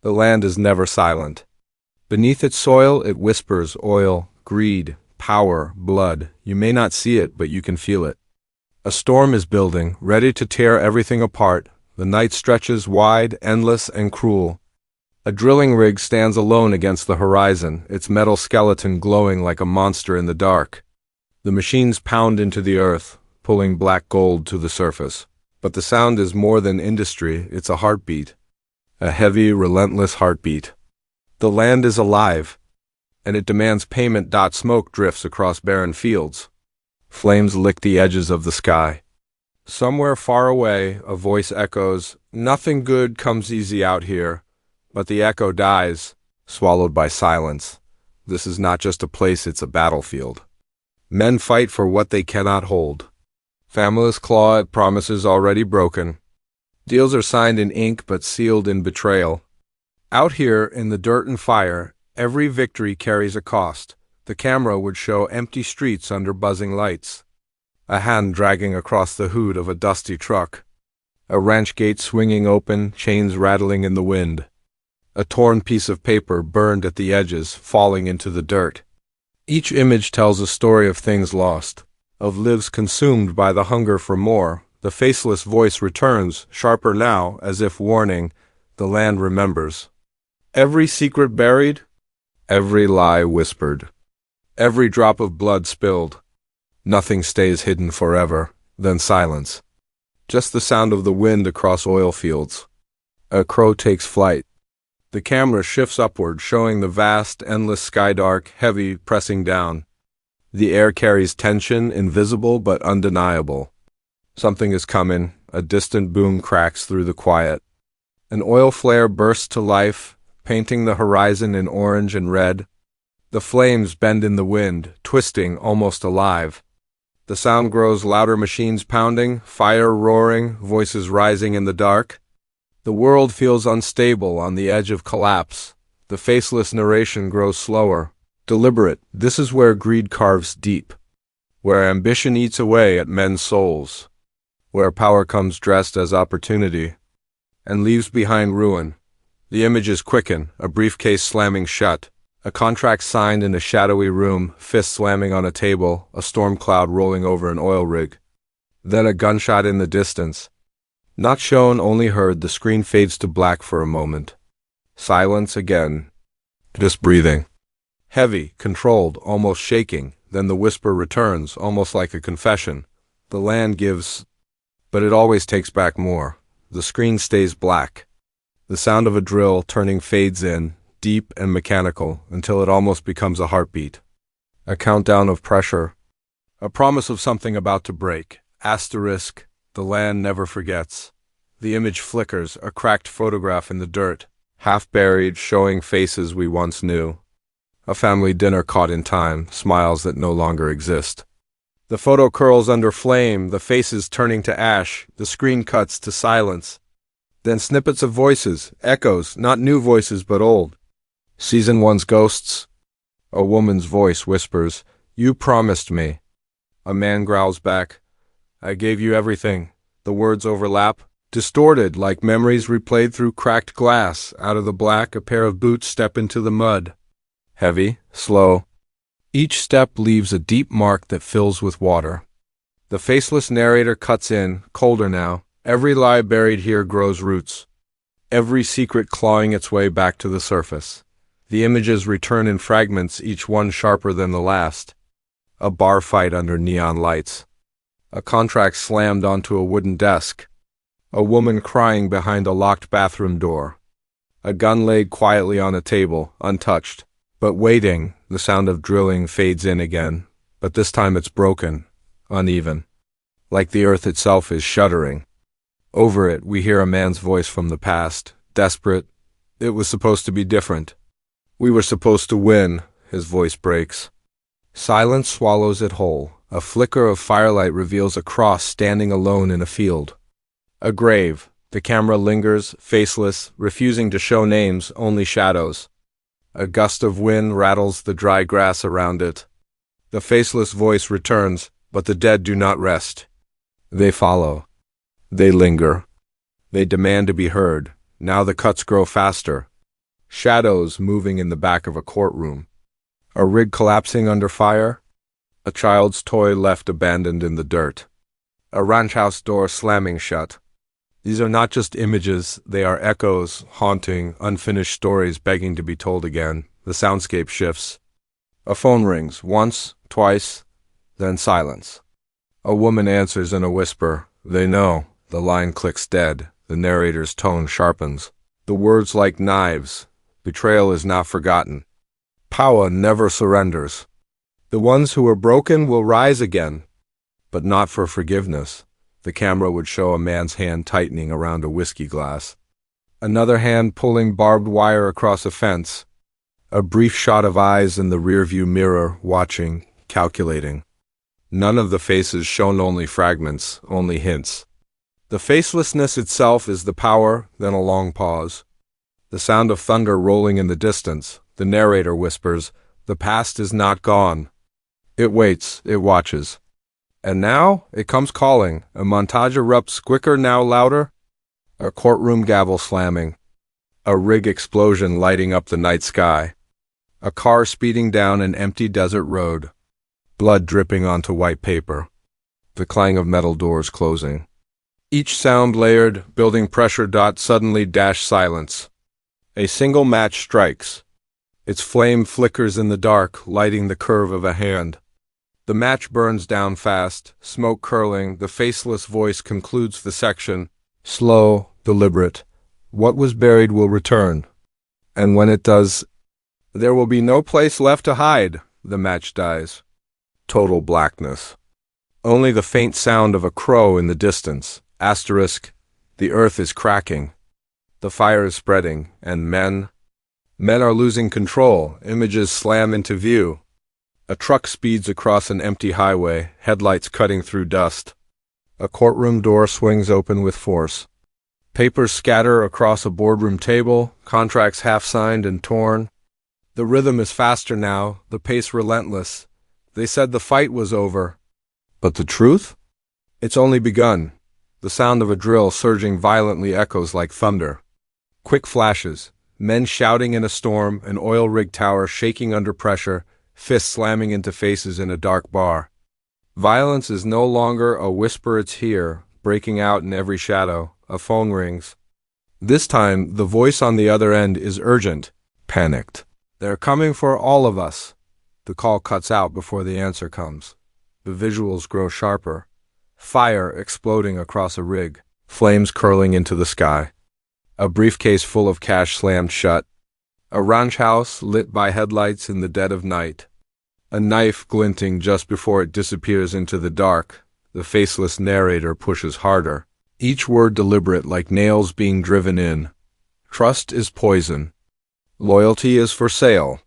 The land is never silent. Beneath its soil, it whispers oil, greed, power, blood. You may not see it, but you can feel it. A storm is building, ready to tear everything apart. The night stretches wide, endless, and cruel. A drilling rig stands alone against the horizon, its metal skeleton glowing like a monster in the dark. The machines pound into the earth, pulling black gold to the surface. But the sound is more than industry, it's a heartbeat. A heavy, relentless heartbeat. The land is alive, and it demands payment. Smoke drifts across barren fields. Flames lick the edges of the sky. Somewhere far away, a voice echoes, "Nothing good comes easy out here." But the echo dies, swallowed by silence. This is not just a place, it's a battlefield. Men fight for what they cannot hold. Families claw at promises already broken. Deals are signed in ink but sealed in betrayal. Out here, in the dirt and fire, every victory carries a cost. The camera would show empty streets under buzzing lights. A hand dragging across the hood of a dusty truck. A ranch gate swinging open, chains rattling in the wind. A torn piece of paper burned at the edges, falling into the dirt. Each image tells a story of things lost, of lives consumed by the hunger for more. The faceless voice returns, sharper now, as if warning, the land remembers. Every secret buried, every lie whispered, every drop of blood spilled. Nothing stays hidden forever, then silence. Just the sound of the wind across oil fields. A crow takes flight. The camera shifts upward, showing the vast, endless sky, dark, heavy, pressing down. The air carries tension, invisible but undeniable. Something is coming. A distant boom cracks through the quiet. An oil flare bursts to life, painting the horizon in orange and red. The flames bend in the wind, twisting, almost alive. The sound grows louder, machines pounding, fire roaring, voices rising in the dark. The world feels unstable, on the edge of collapse. The faceless narration grows slower, deliberate. This is where greed carves deep, where ambition eats away at men's souls, where power comes dressed as opportunity and leaves behind ruin. The images quicken, a briefcase slamming shut, a contract signed in a shadowy room, fists slamming on a table, a storm cloud rolling over an oil rig. Then a gunshot in the distance. Not shown, only heard. The screen fades to black for a moment. Silence again. Just breathing. Heavy, controlled, almost shaking. Then the whisper returns, almost like a confession. The land gives, but it always takes back more. The screen stays black. The sound of a drill turning fades in, deep and mechanical, until it almost becomes a heartbeat. A countdown of pressure. A promise of something about to break. Asterisk. The land never forgets. The image flickers, a cracked photograph in the dirt, half buried, showing faces we once knew. A family dinner caught in time, smiles that no longer exist. The photo curls under flame, the faces turning to ash, the screen cuts to silence. Then snippets of voices, echoes, not new voices but old. Season 1's ghosts. A woman's voice whispers, "You promised me." A man growls back, "I gave you everything." The words overlap, distorted like memories replayed through cracked glass. Out of the black, a pair of boots step into the mud. Heavy, slow. Each step leaves a deep mark that fills with water. The faceless narrator cuts in, colder now. Every lie buried here grows roots. Every secret clawing its way back to the surface. The images return in fragments, each one sharper than the last. A bar fight under neon lights. A contract slammed onto a wooden desk. A woman crying behind a locked bathroom door. A gun laid quietly on a table, untouched. But waiting, the sound of drilling fades in again. But this time it's broken, uneven. Like the earth itself is shuddering. Over it, we hear a man's voice from the past, desperate. It was supposed to be different. We were supposed to win, his voice breaks. Silence swallows it whole. A flicker of firelight reveals a cross standing alone in a field. A grave. The camera lingers, faceless, refusing to show names, only shadows. A gust of wind rattles the dry grass around it. The faceless voice returns, but the dead do not rest. They follow. They linger. They demand to be heard. Now the cuts grow faster. Shadows moving in the back of a courtroom. A rig collapsing under fire. A child's toy left abandoned in the dirt. A ranch house door slamming shut. These are not just images, they are echoes, haunting, unfinished stories begging to be told again. The soundscape shifts. A phone rings, once, twice, then silence. A woman answers in a whisper. They know. The line clicks dead. The narrator's tone sharpens. The words like knives. Betrayal is not forgotten. Power never surrenders. The ones who are broken will rise again, but not for forgiveness. The camera would show a man's hand tightening around a whiskey glass. Another hand pulling barbed wire across a fence. A brief shot of eyes in the rearview mirror, watching, calculating. None of the faces shown, only fragments, only hints. The facelessness itself is the power, then a long pause. The sound of thunder rolling in the distance. The narrator whispers, "The past is not gone." It waits, it watches. And now, it comes calling. A montage erupts, quicker, now louder. A courtroom gavel slamming. A rig explosion lighting up the night sky. A car speeding down an empty desert road. Blood dripping onto white paper. The clang of metal doors closing. Each sound layered, building pressure. Suddenly dash silence. A single match strikes. Its flame flickers in the dark, lighting the curve of a hand. The match burns down fast, smoke curling. The faceless voice concludes the section. Slow, deliberate. What was buried will return. And when it does, there will be no place left to hide. The match dies. Total blackness. Only the faint sound of a crow in the distance. Asterisk. The earth is cracking. The fire is spreading, and men are losing control. Images slam into view. A truck speeds across an empty highway, headlights cutting through dust. A courtroom door swings open with force. Papers scatter across a boardroom table, contracts half signed and torn. The rhythm is faster now, the pace relentless. They said the fight was over. But the truth? It's only begun. The sound of a drill surging violently echoes like thunder. Quick flashes. Men shouting in a storm, an oil rig tower shaking under pressure, fists slamming into faces in a dark bar. Violence is no longer a whisper, it's here, breaking out in every shadow. A phone rings. This time, the voice on the other end is urgent, panicked. They're coming for all of us. The call cuts out before the answer comes. The visuals grow sharper. Fire exploding across a rig, flames curling into the sky. A briefcase full of cash slammed shut. A ranch house lit by headlights in the dead of night. A knife glinting just before it disappears into the dark. The faceless narrator pushes harder. Each word deliberate, like nails being driven in. Trust is poison. Loyalty is for sale.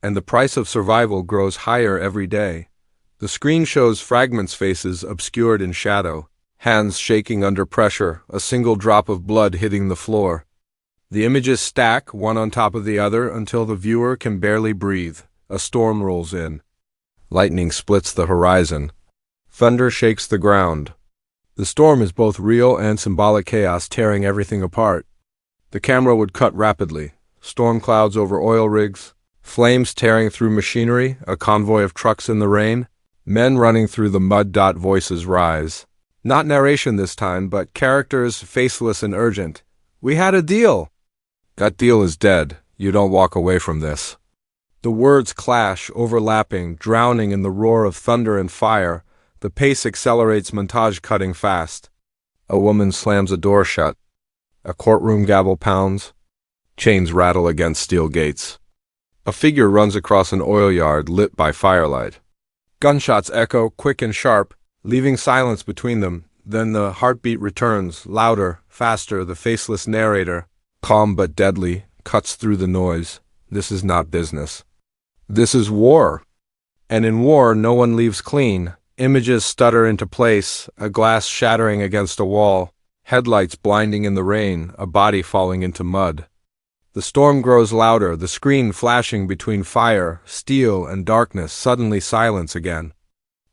And the price of survival grows higher every day. The screen shows fragments, faces obscured in shadow. Hands shaking under pressure, a single drop of blood hitting the floor. The images stack, one on top of the other, until the viewer can barely breathe. A storm rolls in. Lightning splits the horizon. Thunder shakes the ground. The storm is both real and symbolic chaos, tearing everything apart. The camera would cut rapidly. Storm clouds over oil rigs. Flames tearing through machinery, a convoy of trucks in the rain. Men running through the mud. Voices rise. Not narration this time, but characters faceless and urgent. We had a deal. That deal is dead. You don't walk away from this. The words clash, overlapping, drowning in the roar of thunder and fire. The pace accelerates, montage cutting fast. A woman slams a door shut. A courtroom gavel pounds. Chains rattle against steel gates. A figure runs across an oil yard lit by firelight. Gunshots echo, quick and sharp, leaving silence between them. Then the heartbeat returns, louder, faster. The faceless narrator, calm but deadly, cuts through the noise. This is not business. This is war. And in war, no one leaves clean. Images stutter into place, a glass shattering against a wall, headlights blinding in the rain, a body falling into mud. The storm grows louder, the screen flashing between fire, steel, and darkness. Suddenly silence again.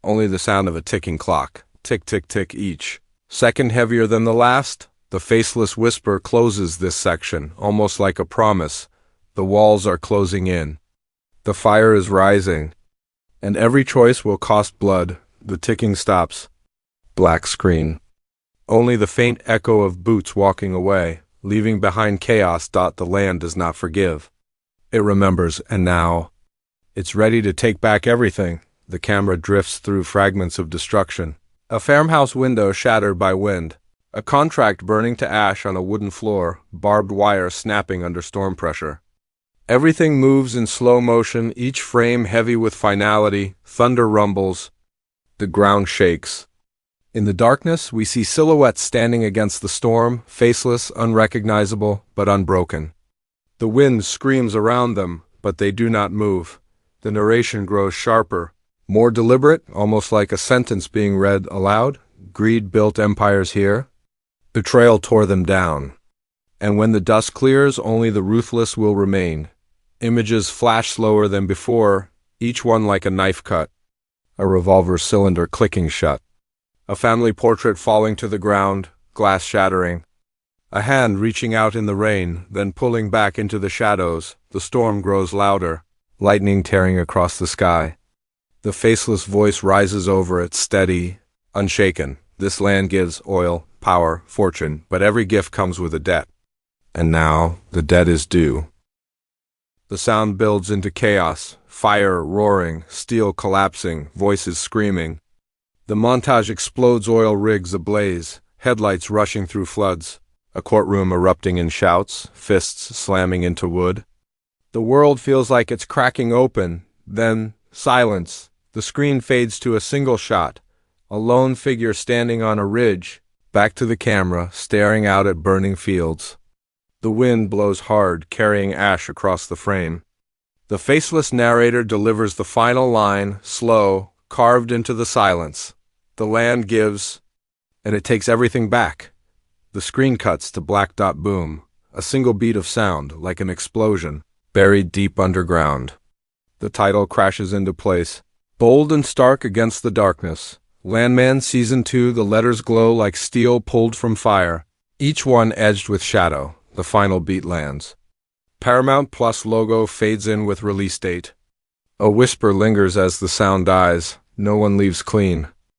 Only the sound of a ticking clock. Tick, tick, tick each. Second heavier than the last. The faceless whisper closes this section, almost like a promise. The walls are closing in. The fire is rising. And every choice will cost blood. The ticking stops. Black screen. Only the faint echo of boots walking away, leaving behind chaos. The land does not forgive. It remembers, and now it's ready to take back everything. The camera drifts through fragments of destruction. A farmhouse window shattered by wind. A contract burning to ash on a wooden floor, barbed wire snapping under storm pressure. Everything moves in slow motion, each frame heavy with finality. Thunder rumbles. The ground shakes. In the darkness, we see silhouettes standing against the storm, faceless, unrecognizable, but unbroken. The wind screams around them, but they do not move. The narration grows sharper, more deliberate, almost like a sentence being read aloud. Greed built empires here. Betrayal tore them down. And when the dust clears, only the ruthless will remain. Images flash slower than before, each one like a knife cut. A revolver cylinder clicking shut. A family portrait falling to the ground, glass shattering. A hand reaching out in the rain, then pulling back into the shadows. The storm grows louder, lightning tearing across the sky. The faceless voice rises over it, steady, unshaken. This land gives oil, power, fortune, but every gift comes with a debt. And now, the debt is due. The sound builds into chaos, fire roaring, steel collapsing, voices screaming. The montage explodes, oil rigs ablaze, headlights rushing through floods, a courtroom erupting in shouts, fists slamming into wood. The world feels like it's cracking open, then silence. The screen fades to a single shot, a lone figure standing on a ridge, back to the camera, staring out at burning fields. The wind blows hard, carrying ash across the frame. The faceless narrator delivers the final line, slow, carved into the silence. The land gives, and it takes everything back. The screen cuts to black dot boom, a single beat of sound, like an explosion, buried deep underground. The title crashes into place, bold and stark against the darkness. Landman Season 2, the letters glow like steel pulled from fire, each one edged with shadow. The final beat lands. Paramount Plus logo fades in with release date. A whisper lingers as the sound dies. No one leaves clean.